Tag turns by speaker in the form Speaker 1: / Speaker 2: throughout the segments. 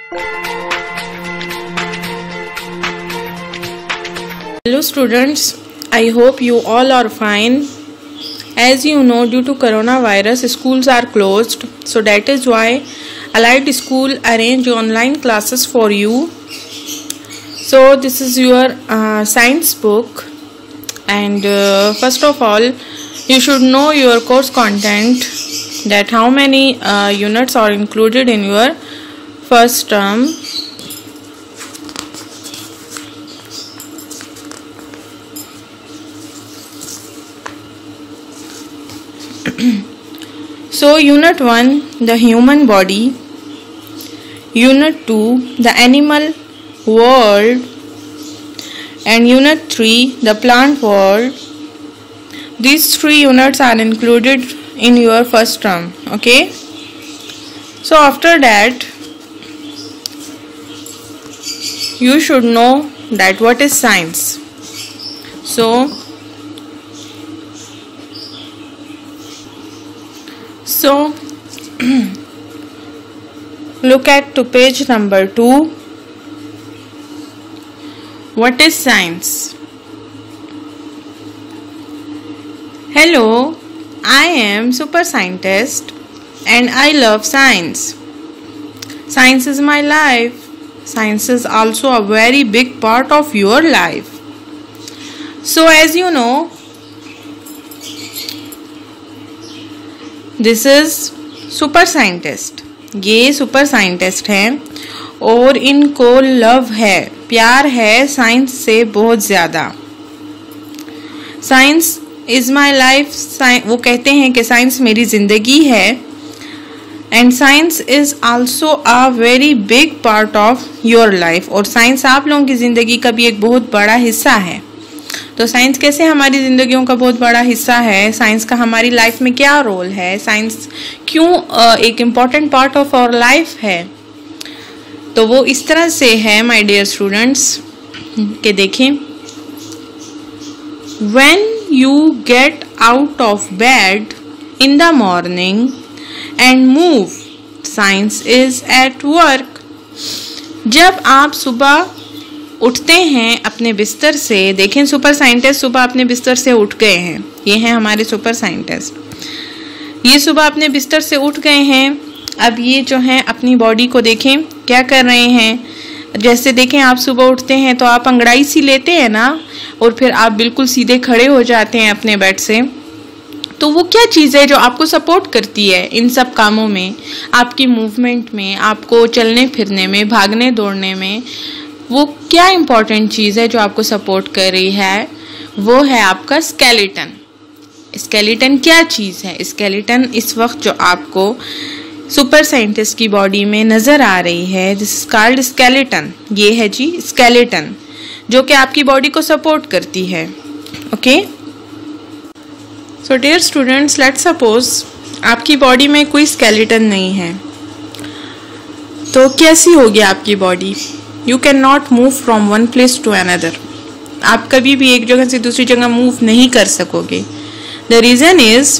Speaker 1: Hello students, I hope you all are fine. As you know, due to coronavirus, schools are closed. So that is why Allied School arrange online classes for you. So this is your science book, and first of all, you should know your course content, that how many units are included in your first term. So Unit 1, the human body. Unit 2, the animal world. And Unit 3, the plant world. These 3 units are included in your first term. Okay. So after that, you should know that what is science. So look at to page number 2. What is science? Hello, I am super scientist and I love science. Science is my life. Science is also a very big part of your life. So as you know, this is super scientist. ये super scientist हैं और इनको love है, प्यार है science से बहुत ज़्यादा. Science is my life. वो कहते हैं कि साइंस मेरी ज़िंदगी है. And science is also a very big part of your life. और साइंस आप लोगों की ज़िंदगी का भी एक बहुत बड़ा हिस्सा है. तो साइंस कैसे हमारी ज़िंदगियों का बहुत बड़ा हिस्सा है, साइंस का हमारी लाइफ में क्या रोल है, साइंस क्यों एक important part of our life है, तो वो इस तरह से है माय डियर स्टूडेंट्स कि देखें. When you get out of bed in the morning and move, science is at work. जब आप सुबह उठते हैं अपने बिस्तर से, देखें सुपर साइंटिस्ट सुबह अपने बिस्तर से उठ गए हैं. ये हैं हमारे सुपर साइंटिस्ट. ये सुबह अपने बिस्तर से उठ गए हैं. अब ये जो हैं अपनी बॉडी को देखें क्या कर रहे हैं. जैसे देखें आप सुबह उठते हैं तो आप अंगड़ाई सी लेते हैं ना, और फिर आप बिल्कुल सीधे खड़े हो जाते हैं अपने बेड से. तो वो क्या चीज़ है जो आपको सपोर्ट करती है इन सब कामों में, आपकी मूवमेंट में, आपको चलने फिरने में, भागने दौड़ने में. वो क्या इम्पॉर्टेंट चीज़ है जो आपको सपोर्ट कर रही है, वो है आपका स्केलेटन. स्केलेटन क्या चीज़ है? स्केलेटन इस वक्त जो आपको सुपर साइंटिस्ट की बॉडी में नज़र आ रही है, दिस इज कॉल्ड स्केलेटन. ये है जी स्केलेटन, जो कि आपकी बॉडी को सपोर्ट करती है. Okay. So dear students, let's suppose आपकी बॉडी में कोई स्केलेटन नहीं है, तो कैसी होगी आपकी body? You can not move from one place to another. आप कभी भी एक जगह से दूसरी जगह मूव नहीं कर सकोगे. द रीज़न इज़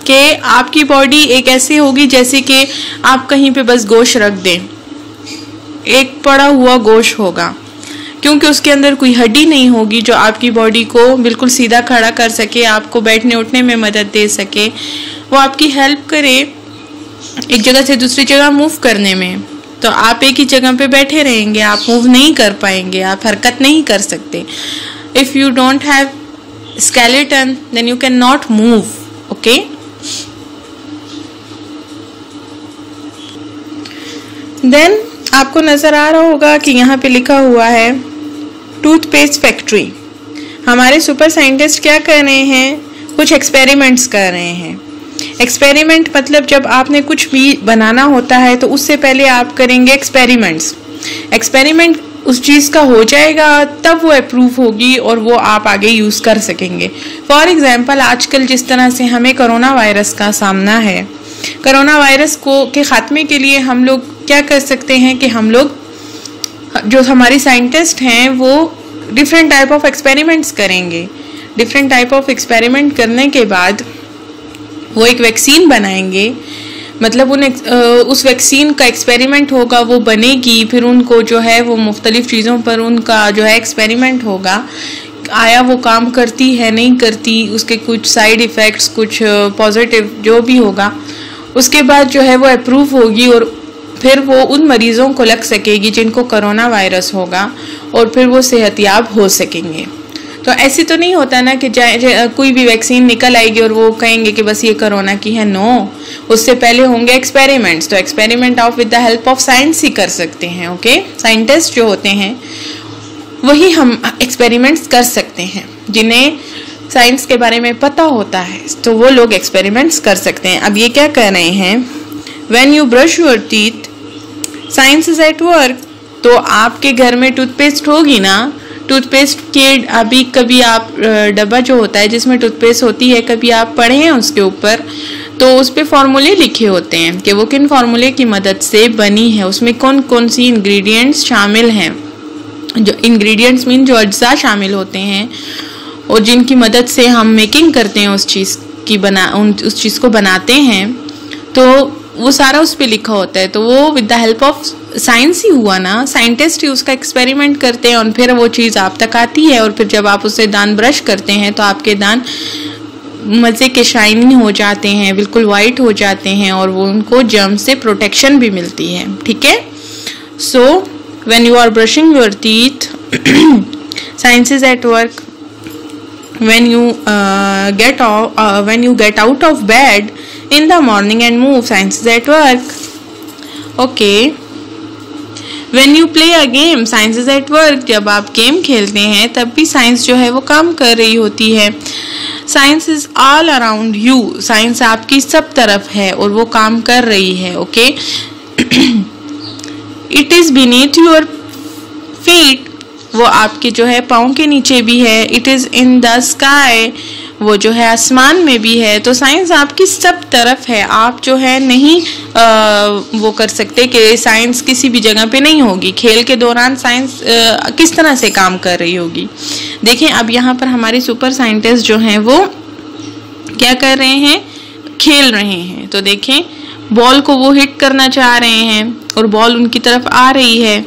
Speaker 1: कि आपकी बॉडी एक ऐसी होगी जैसे कि आप कहीं पे बस गोश्त रख दें, एक पड़ा हुआ गोश्त होगा, क्योंकि उसके अंदर कोई हड्डी नहीं होगी जो आपकी बॉडी को बिल्कुल सीधा खड़ा कर सके, आपको बैठने उठने में मदद दे सके, वो आपकी हेल्प करे एक जगह से दूसरी जगह मूव करने में. तो आप एक ही जगह पे बैठे रहेंगे, आप मूव नहीं कर पाएंगे, आप हरकत नहीं कर सकते. If you don't have skeleton then you can not move. Okay. Then आपको नज़र आ रहा होगा कि यहाँ पे लिखा हुआ है टूथपेस्ट फैक्ट्री. हमारे सुपर साइंटिस्ट क्या कर रहे हैं? कुछ एक्सपेरिमेंट्स कर रहे हैं. एक्सपेरिमेंट मतलब जब आपने कुछ भी बनाना होता है तो उससे पहले आप करेंगे एक्सपेरिमेंट्स. एक्सपेरिमेंट उस चीज़ का हो जाएगा तब वो अप्रूव होगी और वो आप आगे यूज़ कर सकेंगे. फॉर एग्जांपल आजकल जिस तरह से हमें कोरोना वायरस का सामना है, कोरोना वायरस को के ख़ात्मे के लिए हम लोग क्या कर सकते हैं कि हम लोग जो हमारे साइंटिस्ट हैं वो डिफरेंट टाइप ऑफ एक्सपेरिमेंट्स करेंगे. डिफरेंट टाइप ऑफ एक्सपेरिमेंट करने के बाद वो एक वैक्सीन बनाएंगे. मतलब उस वैक्सीन का एक्सपेरिमेंट होगा, वो बनेगी, फिर उनको जो है वो मुख्तलिफ चीज़ों पर उनका जो है एक्सपेरिमेंट होगा, आया वो काम करती है नहीं करती, उसके कुछ साइड इफ़ेक्ट्स, कुछ पॉजिटिव जो भी होगा, उसके बाद जो है वो अप्रूव होगी और फिर वो उन मरीज़ों को लग सकेगी जिनको कोरोना वायरस होगा और फिर वो सेहतयाब हो सकेंगे। तो ऐसे तो नहीं होता ना कि कोई भी वैक्सीन निकल आएगी और वो कहेंगे कि बस ये कोरोना की है। नो, उससे पहले होंगे एक्सपेरिमेंट्स। तो एक्सपेरिमेंट आप with the help of science ही कर सकते हैं। ओके, साइंटिस्ट जो होते हैं वही हम एक्सपेरिमेंट्स कर सकते हैं। जिन्हें साइंस के बारे में पता होता है तो वो लोग एक्सपेरिमेंट्स कर सकते हैं। अब ये क्या कर रहे हैं, when you brush your teeth science is at work. तो आपके घर में टूथपेस्ट होगी ना, टूथपेस्ट के अभी कभी आप डब्बा जो होता है जिसमें टूथपेस्ट होती है, कभी आप पढ़े हैं उसके ऊपर, तो उस पे फॉर्मूले लिखे होते हैं कि वो किन फॉर्मूले की मदद से बनी है, उसमें कौन कौन सी इंग्रेडिएंट्स शामिल हैं। जो इंग्रेडिएंट्स मीन जो अज्जा शामिल होते हैं और जिनकी मदद से हम मेकिंग करते हैं उस चीज़ की उस चीज़ को बनाते हैं, तो वो सारा उस पे लिखा होता है। तो वो with the help of science ही हुआ ना, साइंटिस्ट ही उसका एक्सपेरिमेंट करते हैं और फिर वो चीज़ आप तक आती है और फिर जब आप उससे दांत ब्रश करते हैं तो आपके दांत मज़े के शाइनी हो जाते हैं, बिल्कुल वाइट हो जाते हैं और वो उनको जर्म से प्रोटेक्शन भी मिलती है। ठीक है, so when you are brushing your teeth science is at work. when you get out of bed in the morning and move, science is at work. Okay, when you play a game, science is at work. जब आप game खेलते हैं तब भी science जो है वो काम कर रही होती है। Science is all around you, science आपकी सब तरफ है और वो काम कर रही है। Okay, it is beneath your feet, वो आपके जो है पाँव के नीचे भी है। It is in the sky, वो जो है आसमान में भी है। तो साइंस आपकी सब तरफ है। आप जो है नहीं वो कर सकते कि साइंस किसी भी जगह पे नहीं होगी। खेल के दौरान साइंस किस तरह से काम कर रही होगी। देखें, अब यहाँ पर हमारे सुपर साइंटिस्ट जो हैं वो क्या कर रहे हैं, खेल रहे हैं। तो देखें, बॉल को वो हिट करना चाह रहे हैं और बॉल उनकी तरफ आ रही है।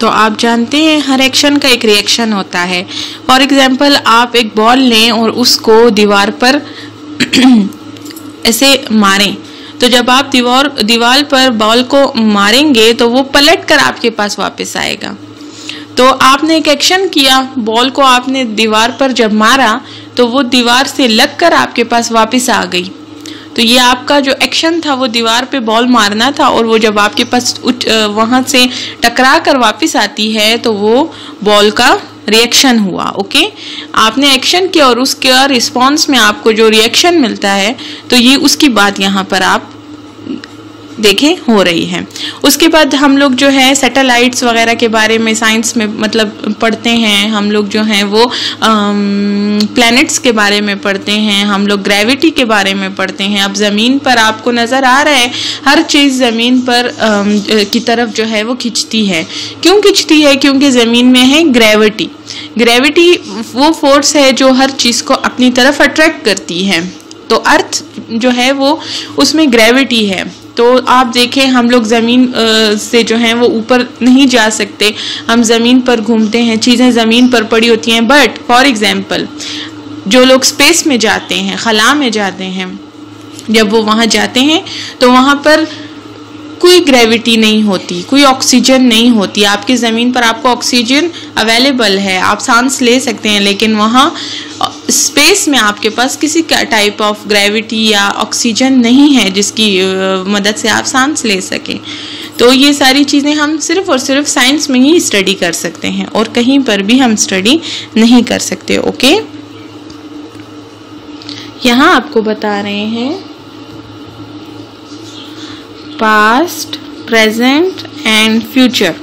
Speaker 1: तो आप जानते हैं हर एक्शन का एक रिएक्शन होता है। फॉर एग्जाम्पल, आप एक बॉल लें और उसको दीवार पर ऐसे मारें, तो जब आप दीवार पर बॉल को मारेंगे तो वो पलट कर आपके पास वापस आएगा। तो आपने एक एक्शन किया, बॉल को आपने दीवार पर जब मारा तो वो दीवार से लगकर आपके पास वापस आ गई। तो ये आपका जो एक्शन था वो दीवार पे बॉल मारना था और वो जब आपके पास वहाँ से टकरा कर वापस आती है तो वो बॉल का रिएक्शन हुआ। ओके, आपने एक्शन किया और उसके रिस्पॉन्स में आपको जो रिएक्शन मिलता है, तो ये उसकी बात यहाँ पर आप देखें हो रही है। उसके बाद हम लोग जो है सैटेलाइट्स वगैरह के बारे में साइंस में मतलब पढ़ते हैं। हम लोग जो हैं वो प्लैनेट्स के बारे में पढ़ते हैं, हम लोग ग्रेविटी के बारे में पढ़ते हैं। अब ज़मीन पर आपको नज़र आ रहा है हर चीज़ ज़मीन पर की तरफ जो है वो खिंचती है। क्यों खिंचती है? क्योंकि ज़मीन में है ग्रेविटी। ग्रेविटी वो फोर्स है जो हर चीज़ को अपनी तरफ अट्रैक्ट करती है। तो अर्थ जो है वो उसमें ग्रेविटी है। तो आप देखें, हम लोग ज़मीन से जो हैं वो ऊपर नहीं जा सकते, हम ज़मीन पर घूमते हैं, चीज़ें ज़मीन पर पड़ी होती हैं। बट फॉर एग्जांपल, जो लोग स्पेस में जाते हैं, खला में जाते हैं, जब वो वहाँ जाते हैं तो वहाँ पर कोई ग्रेविटी नहीं होती, कोई ऑक्सीजन नहीं होती। आपकी ज़मीन पर आपको ऑक्सीजन अवेलेबल है, आप सांस ले सकते हैं, लेकिन वहाँ स्पेस में आपके पास किसी का टाइप ऑफ ग्रेविटी या ऑक्सीजन नहीं है जिसकी मदद से आप सांस ले सकें। तो ये सारी चीज़ें हम सिर्फ और सिर्फ साइंस में ही स्टडी कर सकते हैं और कहीं पर भी हम स्टडी नहीं कर सकते। ओके, यहाँ आपको बता रहे हैं पास्ट, प्रेजेंट एंड फ्यूचर,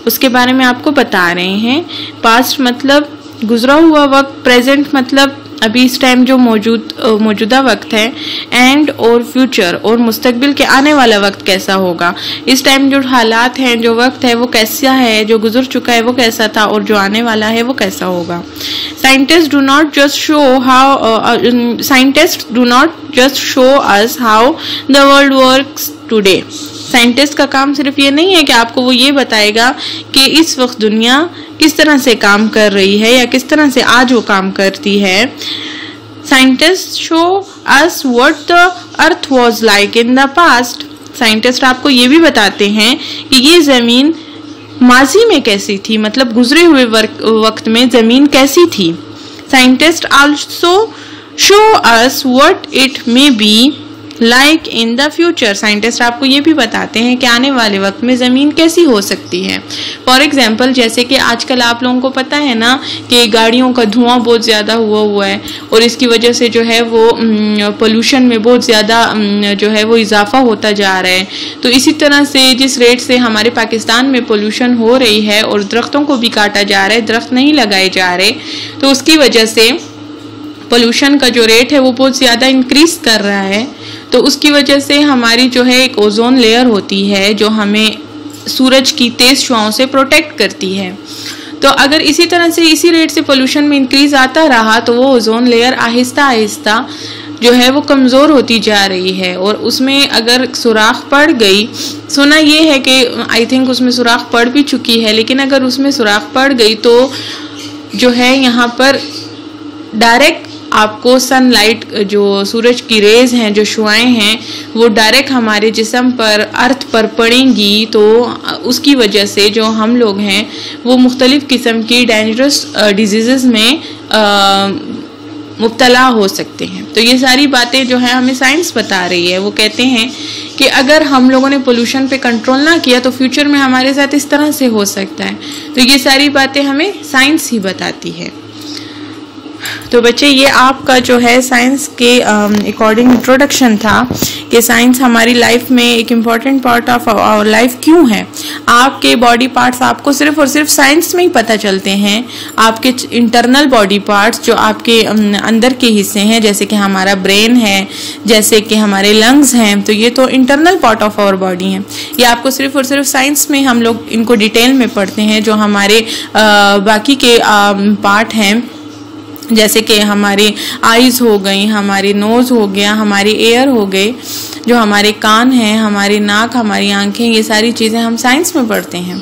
Speaker 1: उसके बारे में आपको बता रहे हैं। पास्ट मतलब गुजरा हुआ वक्त, प्रेजेंट मतलब अभी इस टाइम जो मौजूदा वक्त है, एंड और फ्यूचर और मुस्तकबिल के आने वाला वक्त कैसा होगा। इस टाइम जो हालात हैं, जो वक्त है वो कैसा है, जो गुजर चुका है वो कैसा था, और जो आने वाला है वो कैसा होगा। Scientists do not just show us how the world works today. Scientist का काम सिर्फ ये नहीं है कि आपको वो ये बताएगा कि इस वक्त दुनिया किस तरह से काम कर रही है या किस तरह से आज वो काम करती है। Scientist show us what the earth was like in the past. Scientist आपको ये भी बताते हैं कि ये ज़मीन माजी में कैसी थी, मतलब गुजरे हुए वक्त में ज़मीन कैसी थी। Scientist also show us what it may be like in the future. Scientist आपको ये भी बताते हैं कि आने वाले वक्त में ज़मीन कैसी हो सकती है। फॉर एग्जाम्पल, जैसे कि आजकल आप लोगों को पता है ना कि गाड़ियों का धुआं बहुत ज़्यादा हुआ है और इसकी वजह से जो है वो पोल्यूशन में बहुत ज़्यादा जो है वो इजाफा होता जा रहा है। तो इसी तरह से जिस रेट से हमारे पाकिस्तान में पोल्यूशन हो रही है और दरख्तों को भी काटा जा रहा है, दरख्त नहीं लगाए जा रहे, तो उसकी वजह से पोल्यूशन का जो रेट है वो बहुत ज़्यादा इंक्रीज कर रहा है। तो उसकी वजह से हमारी जो है एक ओजोन लेयर होती है जो हमें सूरज की तेज शुआओं से प्रोटेक्ट करती है। तो अगर इसी तरह से इसी रेट से पोल्यूशन में इंक्रीज आता रहा तो वो ओजोन लेयर आहिस्ता आहिस्ता जो है वो कमज़ोर होती जा रही है और उसमें अगर सुराख पड़ गई, सुना ये है कि आई थिंक उसमें सुराख पड़ भी चुकी है, लेकिन अगर उसमें सुराख पड़ गई तो जो है यहाँ पर डायरेक्ट आपको सनलाइट, जो सूरज की रेज हैं, जो शुआएं हैं, वो डायरेक्ट हमारे जिस्म पर, अर्थ पर पड़ेंगी। तो उसकी वजह से जो हम लोग हैं वो मुख्तलिफ़ किस्म की डेंजरस डिजीज़ में मुब्तला हो सकते हैं। तो ये सारी बातें जो है हमें साइंस बता रही है। वो कहते हैं कि अगर हम लोगों ने पोल्यूशन पे कंट्रोल ना किया तो फ्यूचर में हमारे साथ इस तरह से हो सकता है। तो ये सारी बातें हमें साइंस ही बताती है। तो बच्चे, ये आपका जो है साइंस के अकॉर्डिंग इंट्रोडक्शन था कि साइंस हमारी लाइफ में एक important part of our life क्यों है। आपके बॉडी पार्ट्स आपको सिर्फ और सिर्फ साइंस में ही पता चलते हैं। आपके इंटरनल बॉडी पार्ट्स जो आपके अंदर के हिस्से हैं, जैसे कि हमारा ब्रेन है, जैसे कि हमारे लंग्स हैं, तो ये तो internal part of our body हैं। ये आपको सिर्फ और सिर्फ साइंस में हम लोग इनको डिटेल में पढ़ते हैं। जो हमारे बाकी के पार्ट हैं, जैसे कि हमारी आईज़ हो गई, हमारी नोज़ हो गया, हमारी एयर हो गए, जो हमारे कान हैं, हमारी नाक, हमारी आंखें, ये सारी चीज़ें हम साइंस में पढ़ते हैं।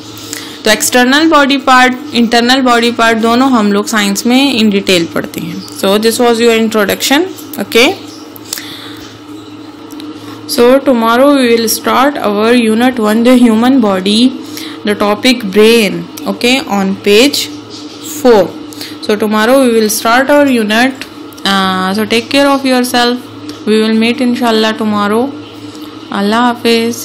Speaker 1: तो external body part, internal body part दोनों हम लोग साइंस में इन डिटेल पढ़ते हैं। So this was your introduction. Okay, so tomorrow we will start our unit 1, the human body, the topic brain, okay, on page 4. So tomorrow we will start our unit. So take care of yourself. We will meet inshallah tomorrow. Allah Hafiz.